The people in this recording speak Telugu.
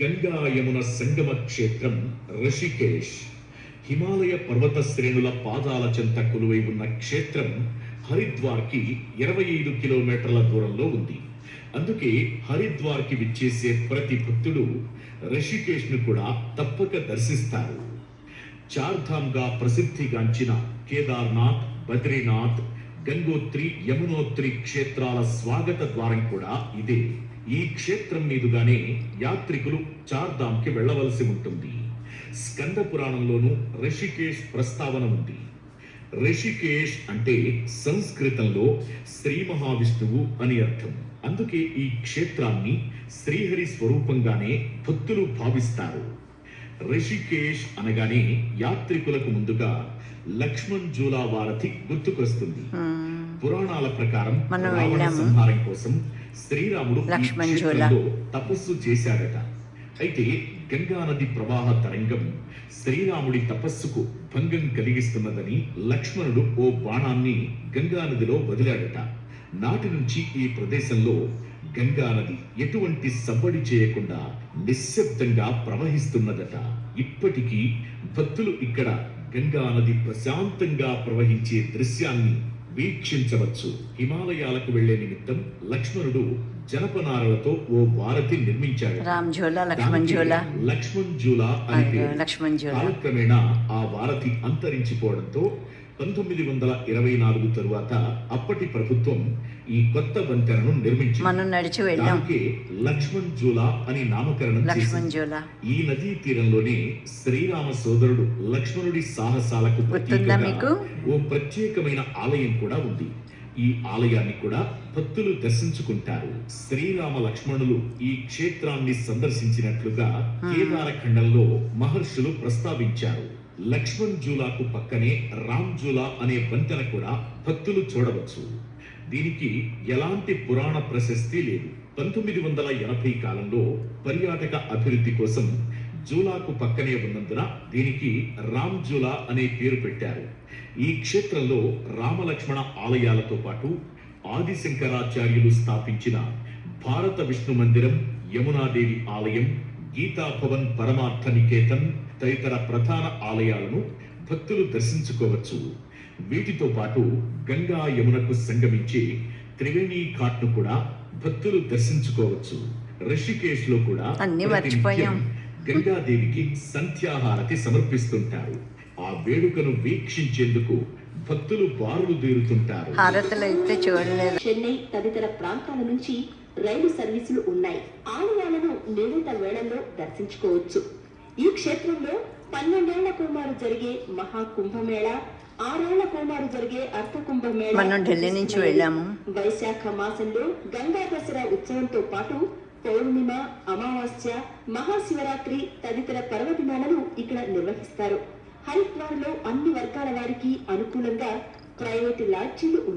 గంగా యమున సంగమ క్షేత్రం రిషికేశ్. హిమాలయ పర్వత శ్రేణుల పాదాల చెంత కొలువై ఉన్న క్షేత్రం హరిద్వార్కి 25 కిలోమీటర్ల దూరంలో ఉంది. అందుకే హరిద్వార్కి విచ్చేసే ప్రతి భక్తుడు రిషికేశ్ను కూడా తప్పక దర్శిస్తారు. చార్ధామ్గా ప్రసిద్ధిగాంచిన కేదార్నాథ్, బద్రీనాథ్, గంగోత్రి, యమునోత్రి క్షేత్రాల స్వాగత ద్వారం కూడా ఇదే. ఈ క్షేత్రం మీదుగానే యాత్రికులు చార్ధామ్కి వెళ్లవలసి ఉంటుంది. స్కంద పురాణంలోనూ రిషికేశ్ ప్రస్తావన ఉంది. రిషికేశ్ అంటే సంస్కృతంలో శ్రీ మహావిష్ణువు అని అర్థం. అందుకే ఈ క్షేత్రాన్ని శ్రీహరి స్వరూపంగానే భక్తులు భావిస్తారు. రిషికేశ్ అనగానే యాత్రికులకు ముందుగా లక్ష్మణ్ జూలా వారధి గుర్తుకొస్తుంది. పురాణాల ప్రకారం రావణ సంహారం కోసం శ్రీరాముడు తపస్సు చేశాడట. అయితే గంగా నది ప్రవాహ తరంగం శ్రీరాముడి తపస్సుకు భంగం కలిగిస్తున్నదని లక్ష్మణుడు ఓ బాణాన్ని గంగా నదిలో వదిలాడట. నాటి నుంచి ఈ ప్రదేశంలో గంగా నది ఎటువంటి సవ్వడి చేయకుండా నిశ్శబ్దంగా ప్రవహిస్తున్నదట. ఇప్పటికీ భక్తులు ఇక్కడ గంగా నది ప్రశాంతంగా ప్రవహించే దృశ్యాన్ని వీక్షించవచ్చు. హిమాలయాలకు వెళ్లే నిమిత్తం లక్ష్మణుడు జనపనారలతో ఓ వారధి నిర్మించాడు. లక్ష్మణ్ జూలా అని కాలక్రమేణా ఆ వారధి అంతరించిపోవడంతో 1924 తరువాత అప్పటి ప్రభుత్వం ఈ కొత్త వంతెనను నిర్మించింది. లక్ష్మణ్ జూలా అని నామకరణం చేసింది. ఈ నదీ తీరంలోనే శ్రీరామ సోదరుడు లక్ష్మణుడి సాహసాలకు ప్రతీకగా ఓ ప్రత్యేకమైన ఆలయం కూడా ఉంది. ఈ ఆలయాన్ని కూడా భక్తులు దర్శించుకుంటారు. శ్రీరామ లక్ష్మణులు ఈ క్షేత్రాన్ని సందర్శించినట్లుగా కేదార ఖండంలో మహర్షులు ప్రస్తావించారు. లక్ష్మణ్ జూలాకు పక్కనే రామ్ జూలా అనే వంతెన కూడా భక్తులు చూడవచ్చు. దీనికి ఎలాంటి పురాణ ప్రశస్తి లేదు. 1980 కాలంలో పర్యాటక అభివృద్ధి కోసం జూలాకు పక్కనే ఉన్నందున దీనికి రామ్ జూలా అనే పేరు పెట్టారు. ఈ క్షేత్రంలో రామలక్ష్మణ ఆలయాలతో పాటు ఆదిశంకరాచార్యులు స్థాపించిన భారత విష్ణు మందిరం, యమునాదేవి ఆలయం, గీతా భవన్, పరమార్థ నికేతన్ తదితర ప్రధాన ఆలయాలను భక్తులు దర్శించుకోవచ్చు. వీటితో పాటు గంగా యమునకు సంగమించే త్రివేణి ఘాట్ ను కూడా భక్తులు దర్శించుకోవచ్చు. రిషికేశ్ లో కూడా గంగాదేవికి సంధ్యాహారతి సమర్పిస్తుంటారు. ఆ వేడుకను వీక్షించేందుకు భక్తులు బారులు తీరుతుంటారు. చెన్నై తదితర ప్రాంతాల నుంచి రైలు సర్వీసులు ఉన్నాయి. ఆలయాలను నియమిత వేళల్లో దర్శించుకోవచ్చు. ఈ క్షేత్రంలో 12 ఏళ్ల కోమారు జరిగే మహాకుంభమేళ, 6 ఏళ్ల కోమారు జరిగే అర్ధకుంభమేళ, ఢిల్లీ నుంచి వెళ్ళాము. వైశాఖ మాసంలో గంగా దసరా ఉత్సవంతో పాటు పౌర్ణిమ, అమావాస్య, మహాశివరాత్రి తదితర పర్వదినాలను ఇక్కడ నిర్వహిస్తారు. హరిద్వార్లో అన్ని వర్గాల వారికి అనుకూలంగా ప్రైవేటు లాడ్జీలు ఉన్నాయి.